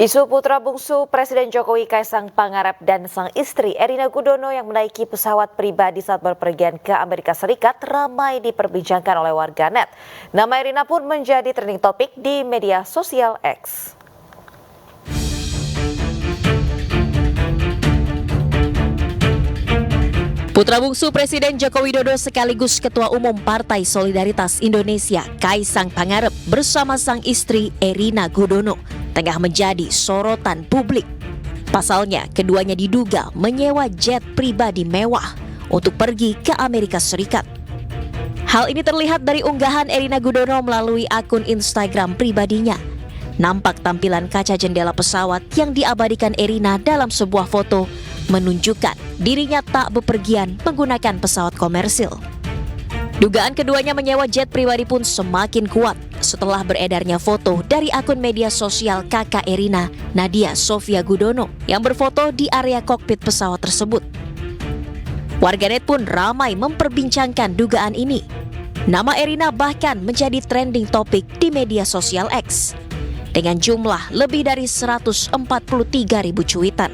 Isu putra bungsu Presiden Jokowi Kaisang Pangarep dan sang istri Erina Gudono yang menaiki pesawat pribadi saat berpergian ke Amerika Serikat ramai diperbincangkan oleh warganet. Nama Erina pun menjadi trending topik di media sosial X. Putra bungsu Presiden Joko Widodo sekaligus Ketua Umum Partai Solidaritas Indonesia Kaisang Pangarep bersama sang istri Erina Gudono tengah menjadi sorotan publik. Pasalnya, keduanya diduga menyewa jet pribadi mewah untuk pergi ke Amerika Serikat. Hal ini terlihat dari unggahan Erina Gudono melalui akun Instagram pribadinya. Nampak tampilan kaca jendela pesawat yang diabadikan Erina dalam sebuah foto menunjukkan dirinya tak bepergian menggunakan pesawat komersil. Dugaan keduanya menyewa jet pribadi pun semakin kuat setelah beredarnya foto dari akun media sosial kakak Erina, Nadia Sofia Gudono, yang berfoto di area kokpit pesawat tersebut. Warganet pun ramai memperbincangkan dugaan ini. Nama Erina bahkan menjadi trending topik di media sosial X dengan jumlah lebih dari 143.000 cuitan.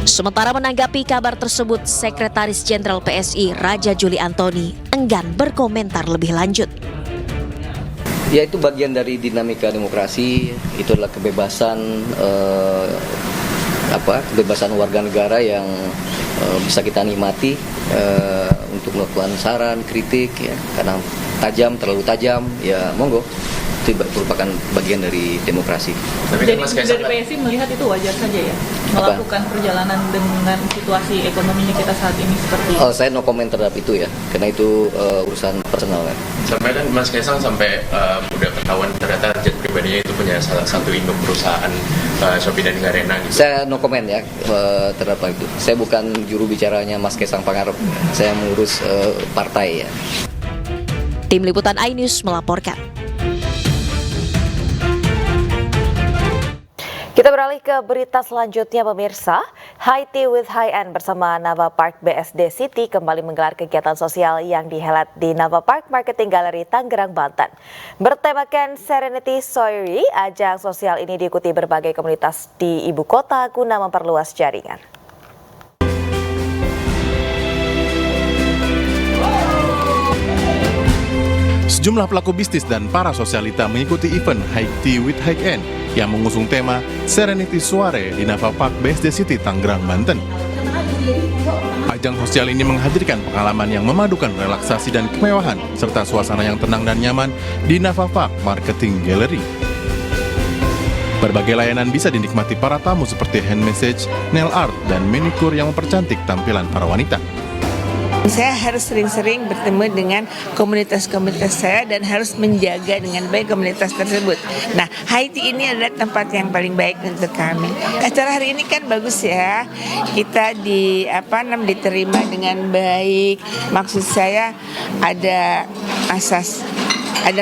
Sementara menanggapi kabar tersebut, Sekretaris Jenderal PSI Raja Juli Antoni enggan berkomentar lebih lanjut. Ya, itu bagian dari dinamika demokrasi, itu adalah kebebasan kebebasan warga negara yang bisa kita nikmati untuk melakukan saran, kritik, ya, karena terlalu tajam, ya monggo. Itu merupakan bagian dari demokrasi. Jadi dari PSI melihat itu wajar saja ya, melakukan perjalanan dengan situasi ekonominya kita saat ini seperti ini. Saya no comment terhadap itu ya, karena itu urusan personal kan. Sampai kan Mas Kaisang sampai udah ketahuan ternyata jet pribadinya itu punya salah satu induk perusahaan Shopee dan Garena gitu. Saya no comment ya terhadap itu. Saya bukan juru bicaranya Mas Kaisang Pangarep, saya mengurus partai ya. Tim Liputan iNews melaporkan. Kita beralih ke berita selanjutnya pemirsa. High Tea with High End bersama Nava Park BSD City kembali menggelar kegiatan sosial yang dihelat di Nava Park Marketing Gallery Tangerang, Banten. Bertemakan Serenity Soiree, ajang sosial ini diikuti berbagai komunitas di ibu kota guna memperluas jaringan. Sejumlah pelaku bisnis dan para sosialita mengikuti event High Tea with High End yang mengusung tema Serenity Soiree di Nava Park BSD City, Tangerang, Banten. Ajang sosial ini menghadirkan pengalaman yang memadukan relaksasi dan kemewahan serta suasana yang tenang dan nyaman di Nava Park Marketing Gallery. Berbagai layanan bisa dinikmati para tamu seperti hand massage, nail art, dan manicure yang mempercantik tampilan para wanita. Saya harus sering-sering bertemu dengan komunitas-komunitas saya dan harus menjaga dengan baik komunitas tersebut. Nah, High Tea ini adalah tempat yang paling baik untuk kami. Acara hari ini kan bagus ya. Kita diterima dengan baik. Maksud saya ada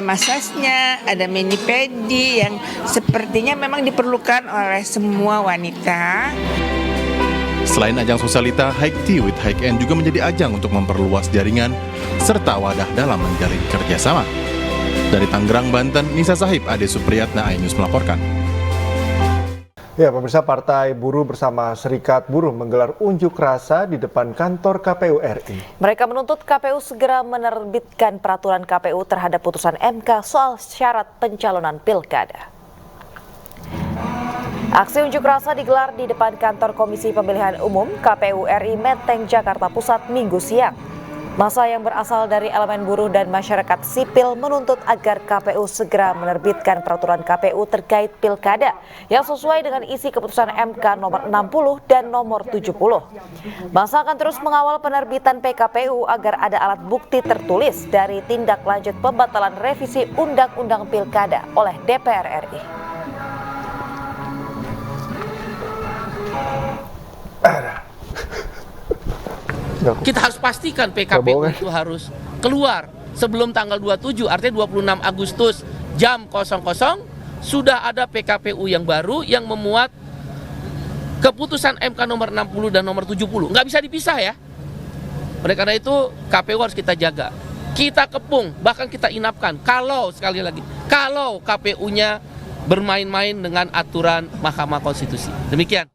masasnya, ada mani pedi yang sepertinya memang diperlukan oleh semua wanita. Selain ajang sosialita, High Tea with High End juga menjadi ajang untuk memperluas jaringan serta wadah dalam menjalin kerjasama. Dari Tangerang, Banten, Nisa Sahib, Ade Supriyatna, iNews melaporkan. Ya, pemirsa, Partai Buruh bersama Serikat Buruh menggelar unjuk rasa di depan kantor KPU RI. Mereka menuntut KPU segera menerbitkan peraturan KPU terhadap putusan MK soal syarat pencalonan pilkada. Aksi unjuk rasa digelar di depan kantor Komisi Pemilihan Umum KPU RI Menteng, Jakarta Pusat, Minggu siang. Massa yang berasal dari elemen buruh dan masyarakat sipil menuntut agar KPU segera menerbitkan peraturan KPU terkait pilkada yang sesuai dengan isi keputusan MK nomor 60 dan nomor 70. Massa akan terus mengawal penerbitan PKPU agar ada alat bukti tertulis dari tindak lanjut pembatalan revisi Undang-Undang Pilkada oleh DPR RI. Kita harus pastikan PKPU itu harus keluar sebelum tanggal 27, artinya 26 Agustus jam 00 sudah ada PKPU yang baru yang memuat keputusan MK nomor 60 dan nomor 70. Nggak bisa dipisah ya. Oleh karena itu KPU harus kita jaga. Kita kepung, bahkan kita inapkan. Kalau, sekali lagi, kalau KPU-nya bermain-main dengan aturan Mahkamah Konstitusi. Demikian.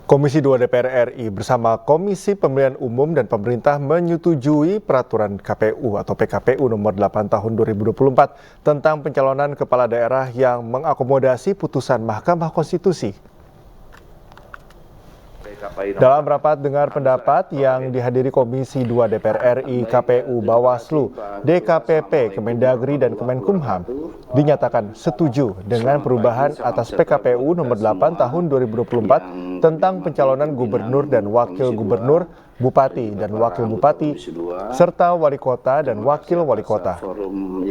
Komisi 2 DPR RI bersama Komisi Pemilihan Umum dan pemerintah menyetujui peraturan KPU atau PKPU nomor 8 tahun 2024 tentang pencalonan kepala daerah yang mengakomodasi putusan Mahkamah Konstitusi. Dalam rapat dengar pendapat yang dihadiri Komisi 2 DPR RI, KPU, Bawaslu, DKPP, Kemendagri, dan Kemenkumham, dinyatakan setuju dengan perubahan atas PKPU nomor 8 tahun 2024 tentang pencalonan gubernur dan wakil gubernur, bupati dan wakil bupati, serta wali kota dan wakil wali kota.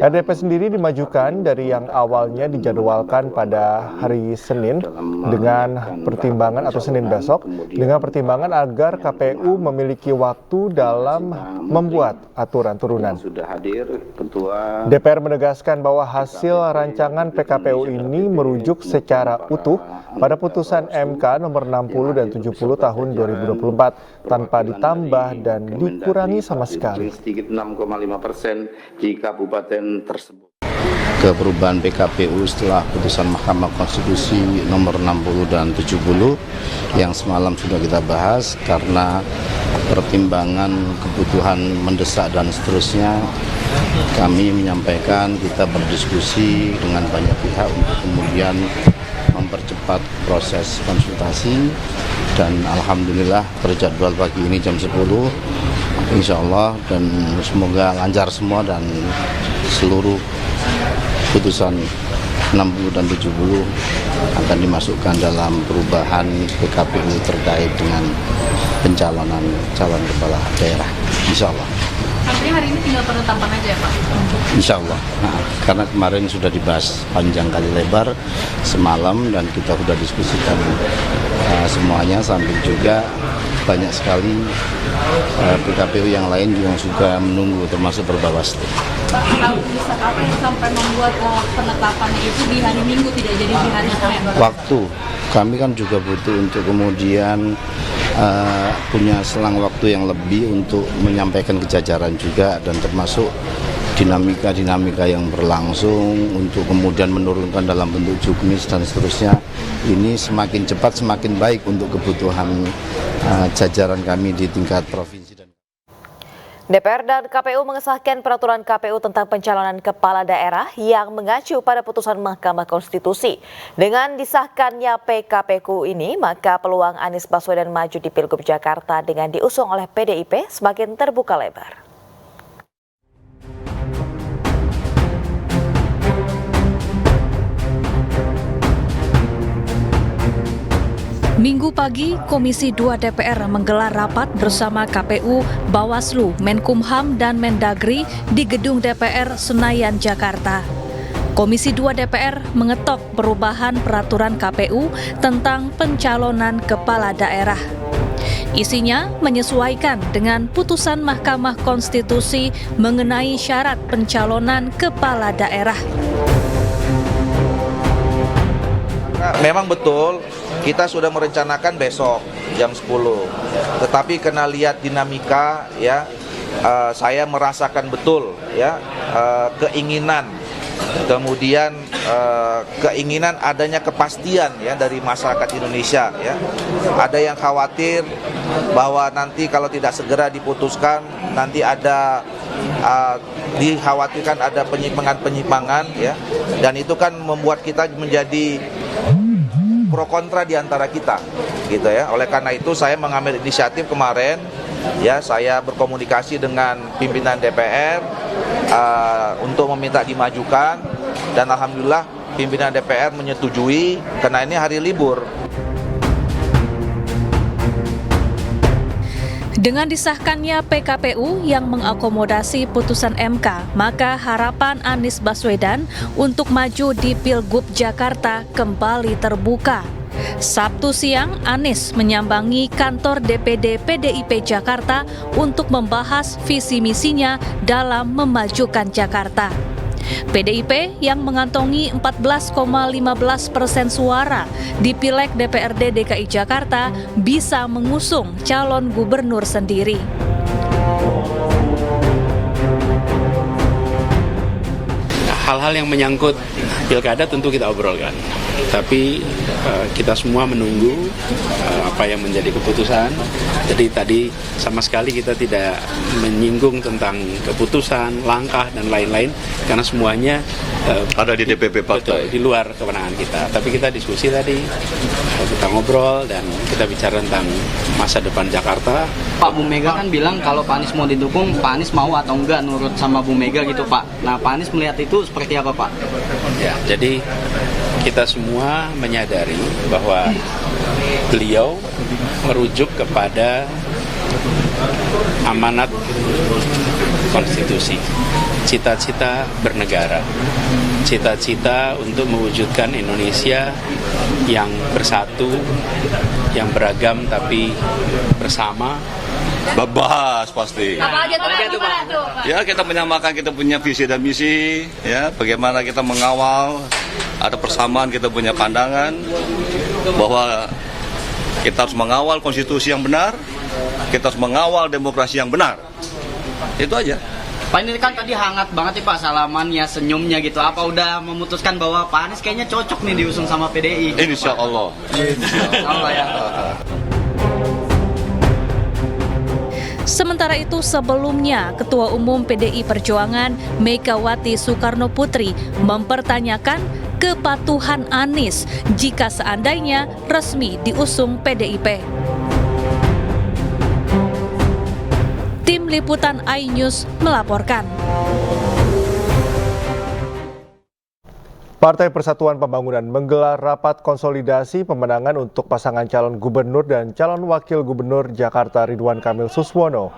RDP sendiri dimajukan dari yang awalnya dijadwalkan pada hari Senin dengan pertimbangan atau Senin besok dengan pertimbangan agar KPU memiliki waktu dalam membuat aturan turunan. DPR menegaskan bahwa hasil rancangan PKPU ini merujuk secara utuh pada putusan MK nomor 60 dan 70 tahun 2024 tanpa ditambah dan dikurangi sama sekali. 6,5% di kabupaten tersebut. Ke perubahan PKPU setelah putusan Mahkamah Konstitusi nomor 60 dan 70 yang semalam sudah kita bahas karena pertimbangan kebutuhan mendesak dan seterusnya, kami menyampaikan kita berdiskusi dengan banyak pihak untuk kemudian mempercepat proses konsultasi dan alhamdulillah terjadwal pagi ini jam 10 insya Allah, dan semoga lancar semua dan seluruh putusan 60 dan 70 akan dimasukkan dalam perubahan PKPU terkait dengan pencalonan calon kepala daerah, insya Allah. Artinya hari ini tinggal penetapan aja ya Pak? Insya Allah, karena kemarin sudah dibahas panjang kali lebar semalam dan kita sudah diskusikan semuanya, sambil juga banyak sekali PKPU yang lain juga suka menunggu, termasuk Perbawaslu. Pak, tahu bisa apa yang sampai membuat penetapannya itu di hari Minggu tidak jadi di hari Senin? Waktu, kami kan juga butuh untuk kemudian punya selang waktu yang lebih untuk menyampaikan kejajaran juga, dan termasuk dinamika-dinamika yang berlangsung untuk kemudian menurunkan dalam bentuk juknis dan seterusnya. Ini semakin cepat semakin baik untuk kebutuhan jajaran kami di tingkat provinsi. DPR dan KPU mengesahkan peraturan KPU tentang pencalonan kepala daerah yang mengacu pada putusan Mahkamah Konstitusi. Dengan disahkannya PKPU ini, maka peluang Anies Baswedan maju di Pilgub Jakarta dengan diusung oleh PDIP semakin terbuka lebar. Minggu pagi, Komisi 2 DPR menggelar rapat bersama KPU, Bawaslu, Menkumham, dan Mendagri di Gedung DPR Senayan, Jakarta. Komisi 2 DPR mengetok perubahan peraturan KPU tentang pencalonan kepala daerah. Isinya menyesuaikan dengan putusan Mahkamah Konstitusi mengenai syarat pencalonan kepala daerah. Memang betul kita sudah merencanakan besok jam 10. Tetapi kena lihat dinamika ya, saya merasakan betul ya keinginan, kemudian keinginan adanya kepastian ya dari masyarakat Indonesia ya. Ada yang khawatir bahwa nanti kalau tidak segera diputuskan nanti ada dikhawatirkan ada penyimpangan-penyimpangan ya, dan itu kan membuat kita menjadi pro kontra di antara kita gitu ya. Oleh karena itu saya mengambil inisiatif kemarin ya, saya berkomunikasi dengan pimpinan DPR untuk meminta dimajukan, dan alhamdulillah pimpinan DPR menyetujui karena ini hari libur. Dengan disahkannya PKPU yang mengakomodasi putusan MK, maka harapan Anies Baswedan untuk maju di Pilgub Jakarta kembali terbuka. Sabtu siang, Anies menyambangi kantor DPD PDIP Jakarta untuk membahas visi misinya dalam memajukan Jakarta. PDIP yang mengantongi 14,15% suara di Pileg DPRD DKI Jakarta bisa mengusung calon gubernur sendiri. Nah, hal-hal yang menyangkut pilkada tentu kita obrolkan. Tapi kita semua menunggu apa yang menjadi keputusan. Jadi tadi sama sekali kita tidak menyinggung tentang keputusan, langkah dan lain-lain karena semuanya ada di DPP partai, di luar kewenangan kita. Tapi kita diskusi tadi, kita ngobrol dan kita bicara tentang masa depan Jakarta. Pak, Bu Mega kan bilang kalau Pak Anies mau didukung, Pak Anies mau atau enggak nurut sama Bu Mega gitu, Pak. Nah, Pak Anies melihat itu seperti apa, Pak? Ya, jadi kita semua menyadari bahwa beliau merujuk kepada amanat konstitusi, cita-cita bernegara, cita-cita untuk mewujudkan Indonesia yang bersatu, yang beragam tapi bersama. Bahas pasti. Apa aja tuh, Pak? Ya, kita menyamakan, kita punya visi dan misi, ya, bagaimana kita mengawal, ada persamaan, kita punya pandangan bahwa kita harus mengawal konstitusi yang benar, kita harus mengawal demokrasi yang benar. Itu aja. Pak, ini kan tadi hangat banget nih Pak salamannya, senyumnya gitu. Apa udah memutuskan bahwa Pak Anies kayaknya cocok nih diusung sama PDI? Gitu, Insya Allah. Insya Allah ya. Sementara itu sebelumnya Ketua Umum PDI Perjuangan Megawati Soekarno Putri mempertanyakan kepatuhan Anies jika seandainya resmi diusung PDIP. Tim Liputan iNews melaporkan. Partai Persatuan Pembangunan menggelar rapat konsolidasi pemenangan untuk pasangan calon gubernur dan calon wakil gubernur Jakarta Ridwan Kamil Suswono.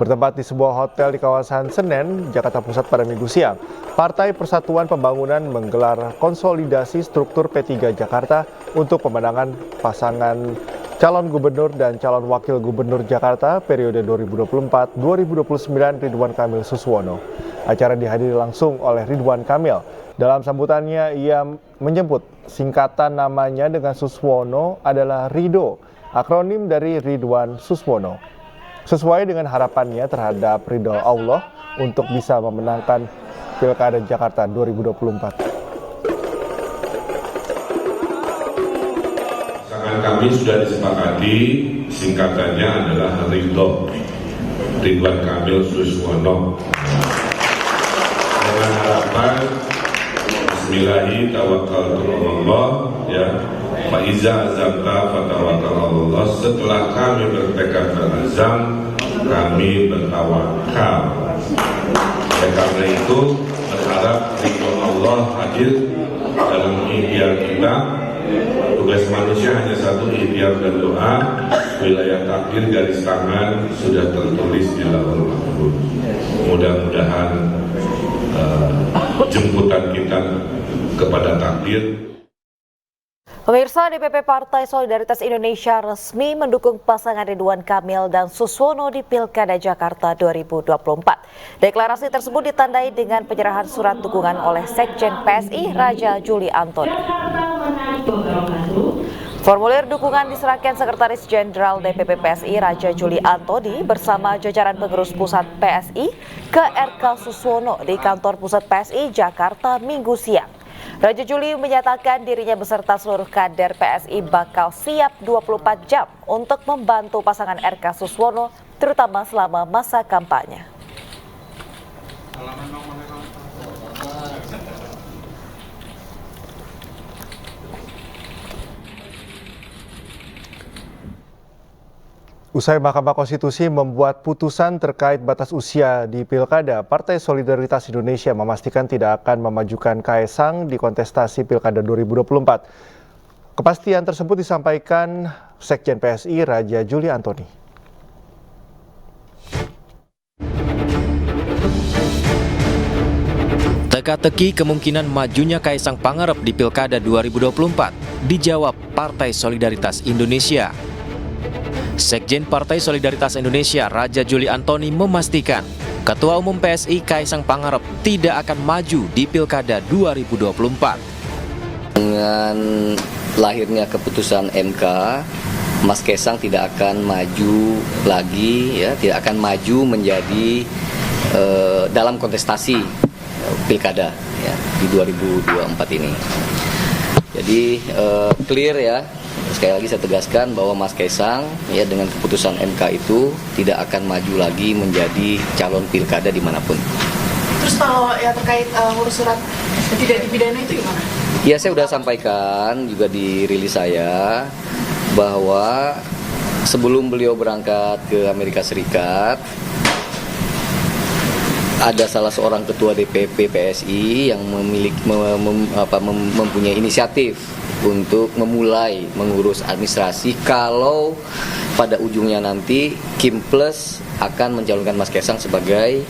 Bertempat di sebuah hotel di kawasan Senen, Jakarta Pusat pada Minggu siang, Partai Persatuan Pembangunan menggelar konsolidasi struktur P3 Jakarta untuk pemenangan pasangan calon gubernur dan calon wakil gubernur Jakarta periode 2024-2029 Ridwan Kamil Suswono. Acara dihadiri langsung oleh Ridwan Kamil. Dalam sambutannya, ia menyebut singkatan namanya dengan Suswono adalah Rido, akronim dari Ridwan Suswono. Sesuai dengan harapannya terhadap ridho Allah untuk bisa memenangkan Pilkada Jakarta 2024. Pasangan kami sudah disepakati, singkatannya adalah Ridho, Ridwan Kamil Suswono. Dengan harapan Bismillahi tawakkaltu Allah, ya, fa iza azamta fatawakal Allah. Setelah kami bertekad berazam, kami bertawakal. Ya, karena itu berharap ridho Allah hadir dalam ikhtiar kita. Tugas manusia hanya satu, ikhtiar dan doa. Wilayah takdir garis tangan sudah tertulis di Lauhul Mahfuz. Mudah-mudahan jemputan kita kepada takdir. Pemirsa, DPP Partai Solidaritas Indonesia resmi mendukung pasangan Ridwan Kamil dan Suswono di Pilkada Jakarta 2024. Deklarasi tersebut ditandai dengan penyerahan surat dukungan oleh Sekjen PSI Raja Juli Antoni. Formulir dukungan diserahkan Sekretaris Jenderal DPP PSI Raja Juli Antoni bersama jajaran pengurus pusat PSI ke RK Suswono di kantor pusat PSI Jakarta Minggu siang. Raja Juli menyatakan dirinya beserta seluruh kader PSI bakal siap 24 jam untuk membantu pasangan RK Suswono terutama selama masa kampanye. Usai Mahkamah Konstitusi membuat putusan terkait batas usia di Pilkada, Partai Solidaritas Indonesia memastikan tidak akan memajukan Kaesang di kontestasi Pilkada 2024. Kepastian tersebut disampaikan Sekjen PSI Raja Juli Antoni. Teka-teki kemungkinan majunya Kaesang Pangarep di Pilkada 2024 dijawab Partai Solidaritas Indonesia. Sekjen Partai Solidaritas Indonesia Raja Juli Antoni memastikan Ketua Umum PSI Kaesang Pangarep tidak akan maju di Pilkada 2024. Dengan lahirnya keputusan MK, Mas Kaesang tidak akan maju lagi, ya, tidak akan maju menjadi dalam kontestasi pilkada ya di 2024 ini. Jadi clear ya. Sekali lagi saya tegaskan bahwa Mas Kaisang ya dengan keputusan MK itu tidak akan maju lagi menjadi calon pilkada dimanapun. Terus kalau ya terkait urus surat tidak dipidana itu gimana? Ya saya sudah sampaikan juga di rilis saya bahwa sebelum beliau berangkat ke Amerika Serikat ada salah seorang ketua DPP PSI yang mempunyai inisiatif untuk memulai mengurus administrasi kalau pada ujungnya nanti Kim Plus akan mencalonkan Mas Kaisang sebagai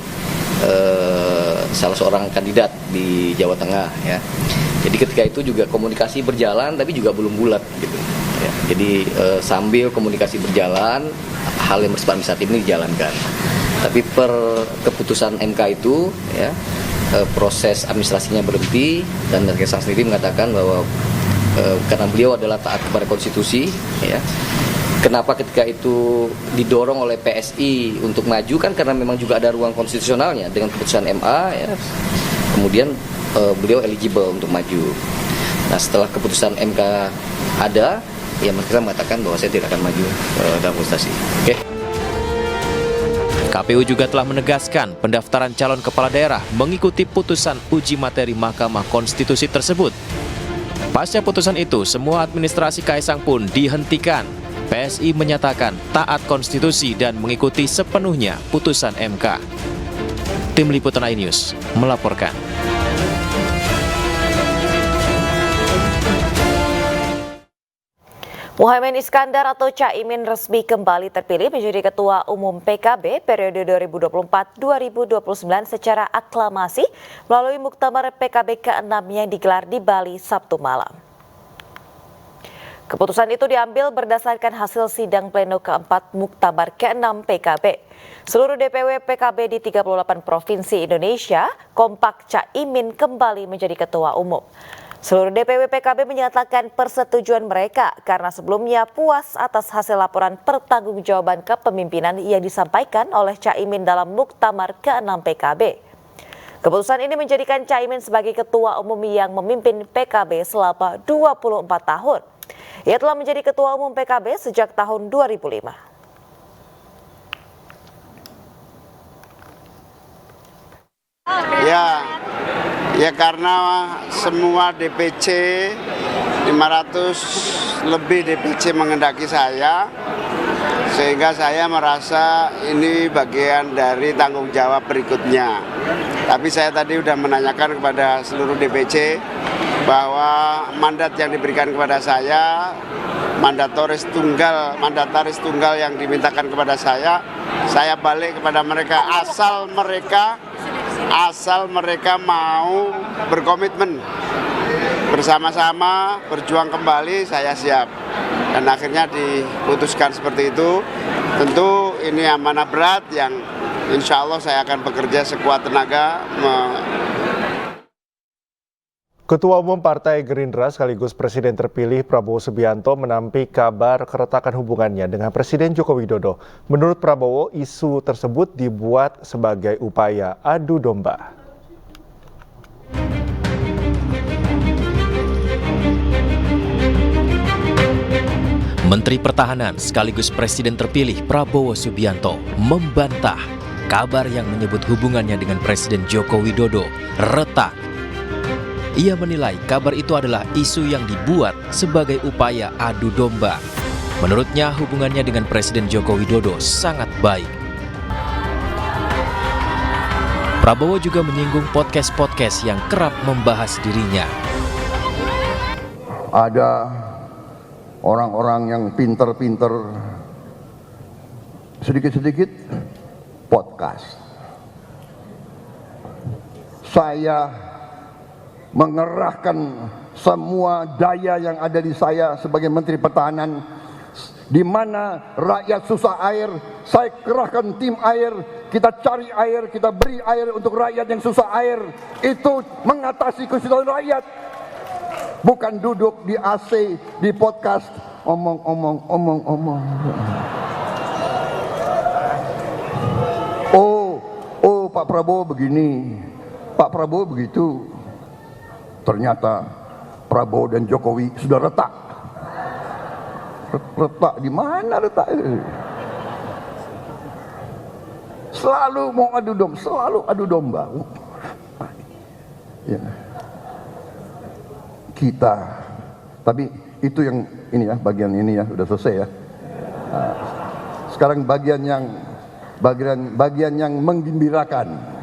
salah seorang kandidat di Jawa Tengah ya. Jadi ketika itu juga komunikasi berjalan tapi juga belum bulat gitu. Ya. Jadi sambil komunikasi berjalan hal yang bersifat administratif ini dijalankan. Tapi per keputusan MK itu ya proses administrasinya berhenti dan Mas Kaisang sendiri mengatakan bahwa karena beliau adalah taat kepada konstitusi ya. Kenapa ketika itu didorong oleh PSI untuk maju kan karena memang juga ada ruang konstitusionalnya dengan keputusan MA ya. Kemudian beliau eligible untuk maju. Nah, setelah keputusan MK ada ya Mas Kaisang mengatakan bahwa saya tidak akan maju dalam kontestasi. Oke. KPU juga telah menegaskan pendaftaran calon kepala daerah mengikuti putusan uji materi Mahkamah Konstitusi tersebut. Pasca putusan itu, semua administrasi Kaisang pun dihentikan. PSI menyatakan taat konstitusi dan mengikuti sepenuhnya putusan MK. Tim Liputan iNews melaporkan. Muhaimin Iskandar atau Caimin resmi kembali terpilih menjadi Ketua Umum PKB periode 2024-2029 secara aklamasi melalui Muktamar PKB ke-6 yang digelar di Bali Sabtu malam. Keputusan itu diambil berdasarkan hasil sidang pleno keempat Muktamar ke-6 PKB. Seluruh DPW PKB di 38 provinsi Indonesia kompak Caimin kembali menjadi Ketua Umum. Seluruh DPW PKB menyatakan persetujuan mereka karena sebelumnya puas atas hasil laporan pertanggungjawaban kepemimpinan yang disampaikan oleh Caimin dalam Muktamar ke-6 PKB. Keputusan ini menjadikan Caimin sebagai Ketua Umum yang memimpin PKB selama 24 tahun. Ia telah menjadi Ketua Umum PKB sejak tahun 2005. Ya karena semua DPC 500 lebih DPC menghendaki saya, sehingga saya merasa ini bagian dari tanggung jawab berikutnya. Tapi saya tadi sudah menanyakan kepada seluruh DPC bahwa mandat yang diberikan kepada saya, mandataris tunggal yang dimintakan kepada saya balik kepada mereka asal mereka mau berkomitmen bersama-sama berjuang kembali, saya siap. Dan akhirnya diputuskan seperti itu. Tentu ini amanah berat yang insya Allah saya akan bekerja sekuat tenaga. Ketua Umum Partai Gerindra sekaligus Presiden terpilih Prabowo Subianto menampik kabar keretakan hubungannya dengan Presiden Joko Widodo. Menurut Prabowo, isu tersebut dibuat sebagai upaya adu domba. Menteri Pertahanan sekaligus Presiden terpilih Prabowo Subianto membantah kabar yang menyebut hubungannya dengan Presiden Joko Widodo retak. Ia menilai kabar itu adalah isu yang dibuat sebagai upaya adu domba. Menurutnya hubungannya dengan Presiden Joko Widodo sangat baik. Prabowo juga menyinggung podcast-podcast yang kerap membahas dirinya. Ada orang-orang yang pinter-pinter sedikit-sedikit podcast. Saya mengerahkan semua daya yang ada di saya sebagai Menteri Pertahanan. Di mana rakyat susah air, saya kerahkan tim air, kita cari air, kita beri air untuk rakyat yang susah air. Itu mengatasi kesusahan rakyat. Bukan duduk di AC, di podcast, omong-omong. Oh, Pak Prabowo begini. Pak Prabowo begitu. Ternyata Prabowo dan Jokowi sudah retak. Retak di mana retak? Selalu mau adu domba, selalu adu domba. Ya. Kita, tapi itu yang ini ya, bagian ini ya sudah selesai ya. Nah, sekarang bagian yang menggembirakan.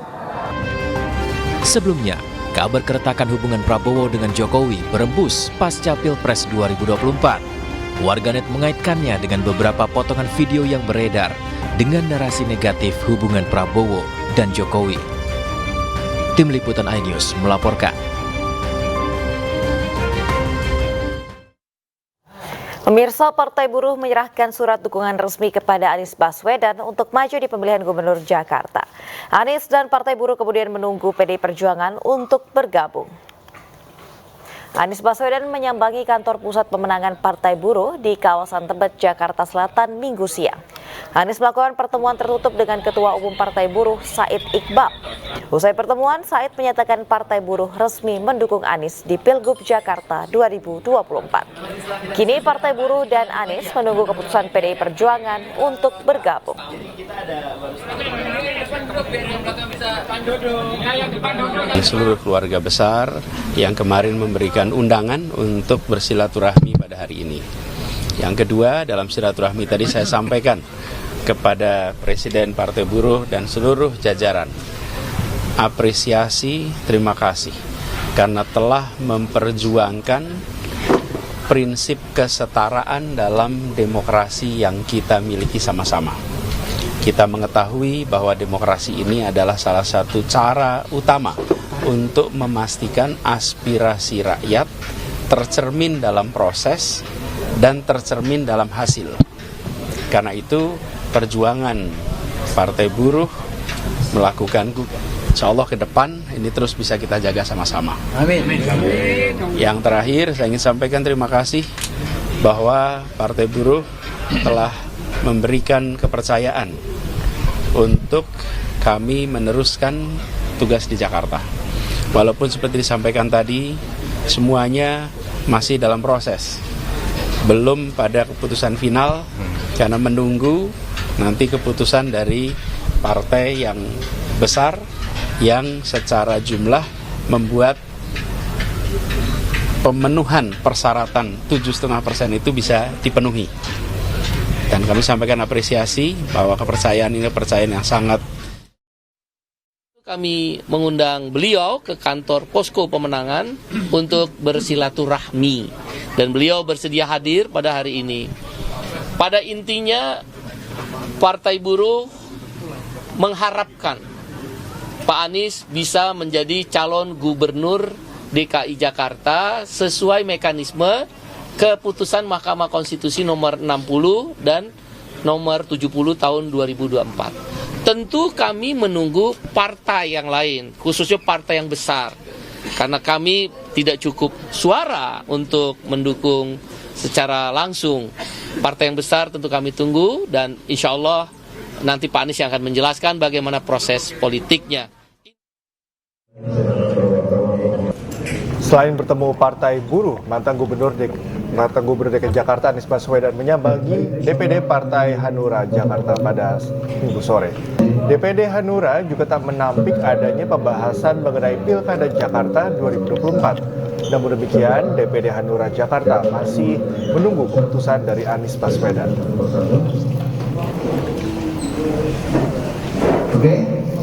Sebelumnya, kabar keretakan hubungan Prabowo dengan Jokowi berembus pasca Pilpres 2024. Warganet mengaitkannya dengan beberapa potongan video yang beredar dengan narasi negatif hubungan Prabowo dan Jokowi. Tim Liputan iNews melaporkan. Pemirsa, Partai Buruh menyerahkan surat dukungan resmi kepada Anies Baswedan untuk maju di pemilihan Gubernur Jakarta. Anies dan Partai Buruh kemudian menunggu PDI Perjuangan untuk bergabung. Anies Baswedan menyambangi kantor pusat pemenangan Partai Buruh di kawasan Tebet, Jakarta Selatan Minggu siang. Anies melakukan pertemuan tertutup dengan Ketua Umum Partai Buruh Said Iqbal. Usai pertemuan, Said menyatakan Partai Buruh resmi mendukung Anies di Pilgub Jakarta 2024. Kini Partai Buruh dan Anies menunggu keputusan PDI Perjuangan untuk bergabung. Seluruh keluarga besar yang kemarin memberikan undangan untuk bersilaturahmi pada hari ini. Yang kedua, dalam silaturahmi tadi saya sampaikan kepada Presiden Partai Buruh dan seluruh jajaran, apresiasi, terima kasih karena telah memperjuangkan prinsip kesetaraan dalam demokrasi yang kita miliki sama-sama. Kita mengetahui bahwa demokrasi ini adalah salah satu cara utama untuk memastikan aspirasi rakyat tercermin dalam proses dan tercermin dalam hasil. Karena itu perjuangan Partai Buruh melakukan, insya Allah ke depan ini terus bisa kita jaga sama-sama. Amin. Yang terakhir saya ingin sampaikan terima kasih bahwa Partai Buruh telah memberikan kepercayaan untuk kami meneruskan tugas di Jakarta. Walaupun seperti disampaikan tadi, semuanya masih dalam proses. Belum pada keputusan final, karena menunggu nanti keputusan dari partai yang besar yang secara jumlah membuat pemenuhan persyaratan 7,5% itu bisa dipenuhi. Dan kami sampaikan apresiasi bahwa kepercayaan ini kepercayaan yang sangat. Kami mengundang beliau ke kantor posko pemenangan untuk bersilaturahmi dan beliau bersedia hadir pada hari ini. Pada intinya Partai Buruh mengharapkan Pak Anies bisa menjadi calon gubernur DKI Jakarta sesuai mekanisme keputusan Mahkamah Konstitusi nomor 60 dan nomor 70 tahun 2024. Tentu kami menunggu partai yang lain, khususnya partai yang besar. Karena kami tidak cukup suara untuk mendukung secara langsung. Partai yang besar tentu kami tunggu dan insya Allah nanti Pak Anies yang akan menjelaskan bagaimana proses politiknya. Selain bertemu Partai Buruh, mantan Gubernur DKI Jakarta Anies Baswedan menyambangi DPD Partai Hanura Jakarta pada Minggu sore. DPD Hanura juga tak menampik adanya pembahasan mengenai Pilkada Jakarta 2024. Namun demikian, DPD Hanura Jakarta masih menunggu keputusan dari Anies Baswedan. Oke,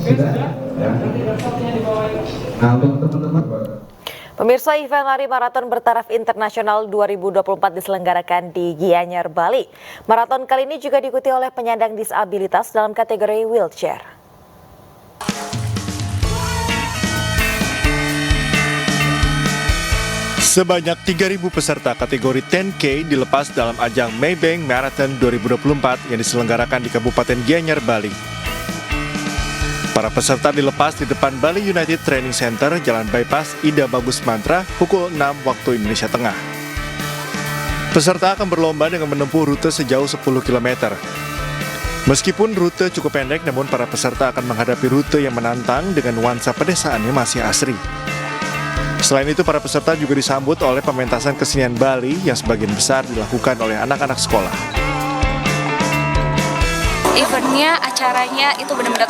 sudah. Ya. Nah, untuk teman-teman. Pemirsa, event lari maraton bertaraf internasional 2024 diselenggarakan di Gianyar, Bali. Maraton kali ini juga diikuti oleh penyandang disabilitas dalam kategori wheelchair. Sebanyak 3.000 peserta kategori 10K dilepas dalam ajang Maybank Marathon 2024 yang diselenggarakan di Kabupaten Gianyar, Bali. Para peserta dilepas di depan Bali United Training Center, Jalan Bypass Ida Bagus Mantra, pukul 6 waktu Indonesia Tengah. Peserta akan berlomba dengan menempuh rute sejauh 10 km. Meskipun rute cukup pendek, namun para peserta akan menghadapi rute yang menantang dengan nuansa pedesaannya masih asri. Selain itu, para peserta juga disambut oleh pementasan kesenian Bali yang sebagian besar dilakukan oleh anak-anak sekolah. Eventnya, acaranya itu benar-benar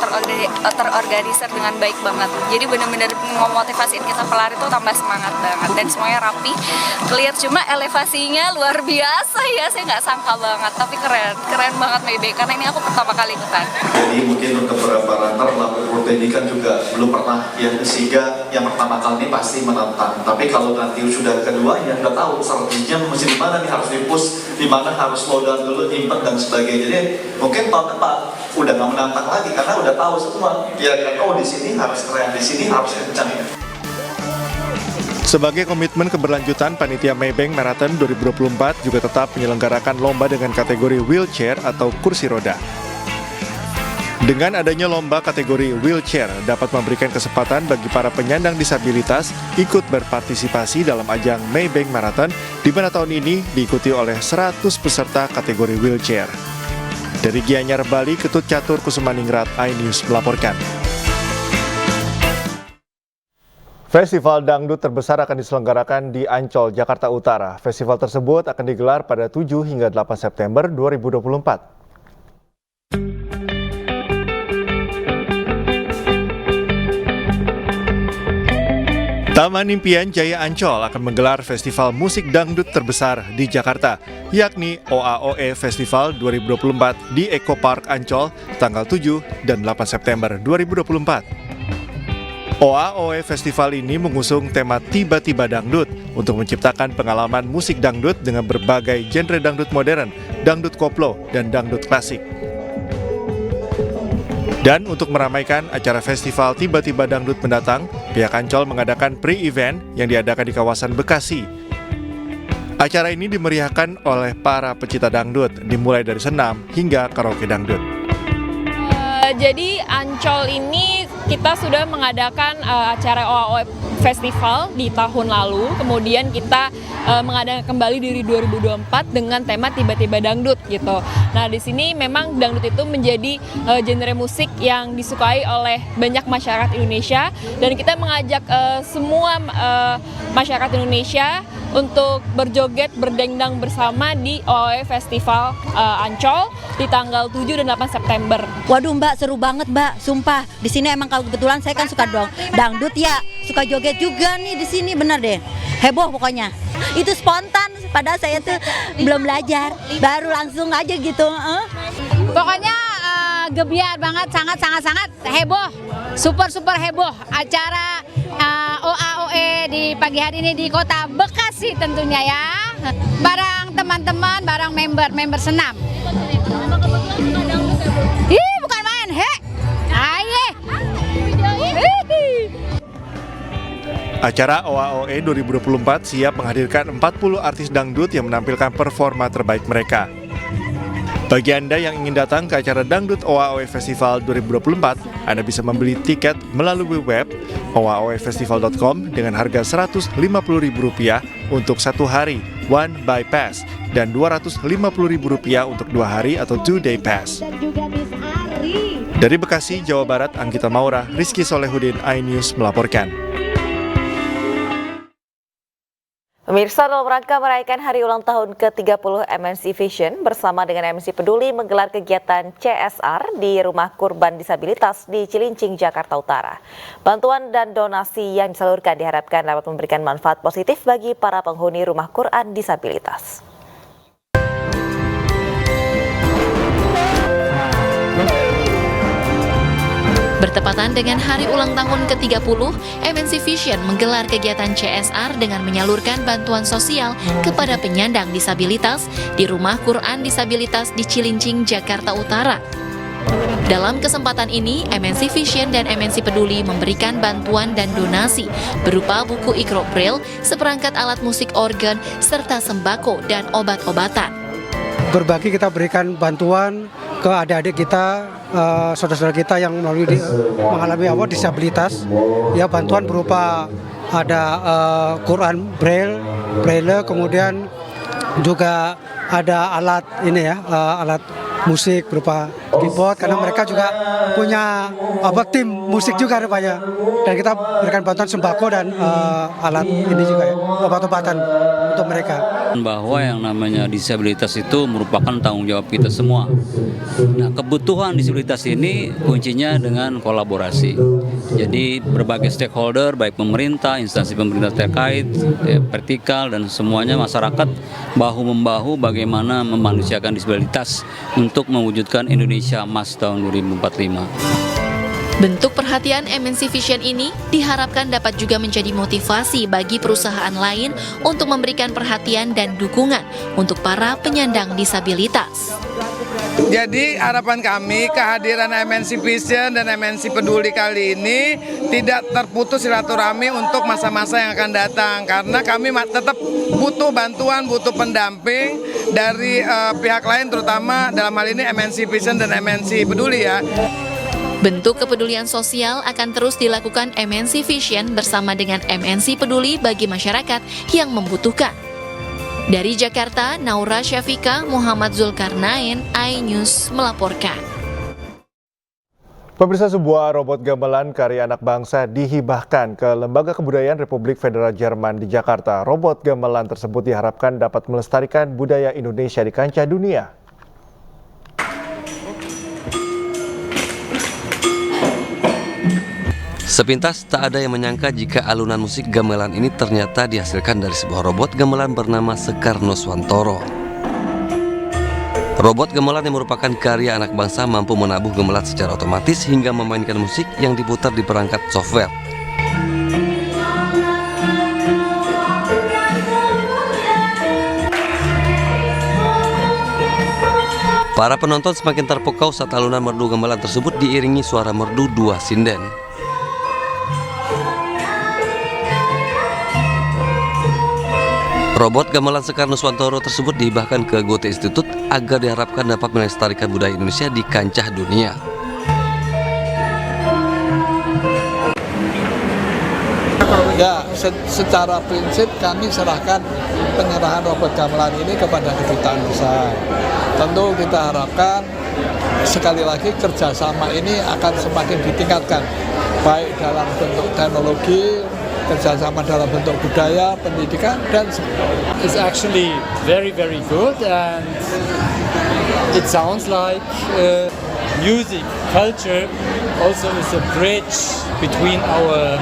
terorganisir dengan baik banget. Jadi benar-benar memotivasiin kita pelari itu tambah semangat banget. Dan semuanya rapi, clear. Cuma elevasinya luar biasa ya, saya nggak sangka banget. Tapi keren banget Maybe, karena ini aku pertama kali ikutan. Jadi mungkin untuk beberapa runner melakukan rute ini kan juga belum pernah ya, sehingga yang pertama kali ini pasti menantang. Tapi kalau nanti sudah kedua ya nggak tahu strateginya mesti di mana nih, harus di-push, di mana harus slow down dulu, impet dan sebagainya. Jadi mungkin tahun depan udah nggak menantang lagi karena udah tahu semua. Ya kan, oh di sini harus keren, di sini harus kencang. Sebagai komitmen keberlanjutan, Panitia Maybank Marathon 2024 juga tetap menyelenggarakan lomba dengan kategori wheelchair atau kursi roda. Dengan adanya lomba kategori wheelchair dapat memberikan kesempatan bagi para penyandang disabilitas ikut berpartisipasi dalam ajang Maybank Marathon, di mana tahun ini diikuti oleh 100 peserta kategori wheelchair. Dari Gianyar, Bali, Ketut Catur Kusumaningrat, iNews melaporkan. Festival Dangdut terbesar akan diselenggarakan di Ancol, Jakarta Utara. Festival tersebut akan digelar pada 7 hingga 8 September 2024. Taman Impian Jaya Ancol akan menggelar festival musik dangdut terbesar di Jakarta, yakni OAOE Festival 2024 di Eco Park Ancol tanggal 7 dan 8 September 2024. OAOE Festival ini mengusung tema Tiba-Tiba Dangdut untuk menciptakan pengalaman musik dangdut dengan berbagai genre dangdut modern, dangdut koplo, dan dangdut klasik. Dan untuk meramaikan acara festival Tiba-Tiba Dangdut mendatang, pihak Ancol mengadakan pre-event yang diadakan di kawasan Bekasi. Acara ini dimeriahkan oleh para pecinta dangdut, dimulai dari senam hingga karaoke dangdut. Jadi Ancol ini kita sudah mengadakan acara OAOE Festival di tahun lalu, kemudian kita mengadakan kembali di 2024 dengan tema Tiba-Tiba Dangdut gitu. Nah di sini memang dangdut itu menjadi genre musik yang disukai oleh banyak masyarakat Indonesia, dan kita mengajak semua masyarakat Indonesia untuk berjoget, berdendang bersama di OAOE Festival Ancol di tanggal 7 dan 8 September. Waduh Mbak, seru banget Mbak, sumpah. Di sini emang kalau kebetulan saya kan suka dangdut ya, suka joget juga nih di sini, bener deh. Heboh pokoknya. Itu spontan, padahal saya tuh belum belajar, baru langsung aja gitu. Pokoknya gebiar banget, sangat heboh, super heboh. Acara OAOE di pagi hari ini di Kota Bekasi tentunya ya. Barang teman-teman, barang member senam. Ih, bukan main, he. Aye. Acara OAOE 2024 siap menghadirkan 40 artis dangdut yang menampilkan performa terbaik mereka. Bagi Anda yang ingin datang ke acara Dangdut OAOE Festival 2024, Anda bisa membeli tiket melalui web oaoefestival.com dengan harga Rp150.000 untuk 1 hari one by pass dan Rp250.000 untuk 2 hari atau 2-day pass. Dari Bekasi, Jawa Barat, Anggita Maura, Rizky Solehudin, iNews melaporkan. Pemirsa, dalam rangka merayakan hari ulang tahun ke-30 MNC Vision bersama dengan MNC Peduli menggelar kegiatan CSR di Rumah Kurban Disabilitas di Cilincing, Jakarta Utara. Bantuan dan donasi yang disalurkan diharapkan dapat memberikan manfaat positif bagi para penghuni Rumah Quran Disabilitas. Bertepatan dengan hari ulang tahun ke-30, MNC Vision menggelar kegiatan CSR dengan menyalurkan bantuan sosial kepada penyandang disabilitas di Rumah Quran Disabilitas di Cilincing, Jakarta Utara. Dalam kesempatan ini, MNC Vision dan MNC Peduli memberikan bantuan dan donasi berupa buku Iqra Braille, seperangkat alat musik organ, serta sembako dan obat-obatan. Berbagi kita berikan bantuan ke adik-adik kita, saudara-saudara kita yang mengalami disabilitas. Ya, bantuan berupa ada Quran Braille, kemudian juga ada alat alat musik berupa keyboard, karena mereka juga punya tim musik juga rupanya. Dan kita berikan bantuan sembako dan alat ini juga ya, obat-obatan untuk mereka. Bahwa yang namanya disabilitas itu merupakan tanggung jawab kita semua. Nah, kebutuhan disabilitas ini kuncinya dengan kolaborasi. Jadi berbagai stakeholder, baik pemerintah, instansi pemerintah terkait, vertikal dan semuanya masyarakat bahu-membahu bagaimana memanusiakan disabilitas untuk mewujudkan Indonesia Emas tahun 2045. Bentuk perhatian MNC Vision ini diharapkan dapat juga menjadi motivasi bagi perusahaan lain untuk memberikan perhatian dan dukungan untuk para penyandang disabilitas. Jadi harapan kami kehadiran MNC Vision dan MNC Peduli kali ini tidak terputus silaturahmi untuk masa-masa yang akan datang, karena kami tetap butuh bantuan, butuh pendamping dari pihak lain, terutama dalam hal ini MNC Vision dan MNC Peduli ya. Bentuk kepedulian sosial akan terus dilakukan MNC Vision bersama dengan MNC Peduli bagi masyarakat yang membutuhkan. Dari Jakarta, Naura Syafika, Muhammad Zulkarnain, iNews melaporkan. Pemirsa, sebuah robot gamelan karya anak bangsa dihibahkan ke Lembaga Kebudayaan Republik Federal Jerman di Jakarta. Robot gamelan tersebut diharapkan dapat melestarikan budaya Indonesia di kancah dunia. Sepintas tak ada yang menyangka jika alunan musik gamelan ini ternyata dihasilkan dari sebuah robot gamelan bernama Sekar Nuswantoro. Robot gamelan yang merupakan karya anak bangsa mampu menabuh gamelan secara otomatis hingga memainkan musik yang diputar di perangkat software. Para penonton semakin terpukau saat alunan merdu gamelan tersebut diiringi suara merdu 2 sinden. Robot gamelan Sekar Nuswantoro tersebut dihibahkan ke Goethe Institute agar diharapkan dapat melestarikan budaya Indonesia di kancah dunia. Ya, secara prinsip kami serahkan penyerahan robot gamelan ini kepada kedutaan besar. Tentu kita harapkan sekali lagi kerjasama ini akan semakin ditingkatkan, baik dalam bentuk teknologi, kerjasama dalam bentuk budaya, pendidikan, dan it's actually very good, and it sounds like music culture also is a bridge between our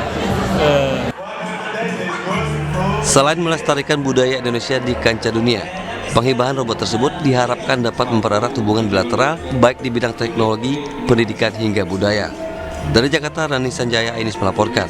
Selain melestarikan budaya Indonesia di kancah dunia, penghibahan robot tersebut diharapkan dapat mempererat hubungan bilateral baik di bidang teknologi, pendidikan hingga budaya. Dari Jakarta, Rani Sanjaya, iNews melaporkan.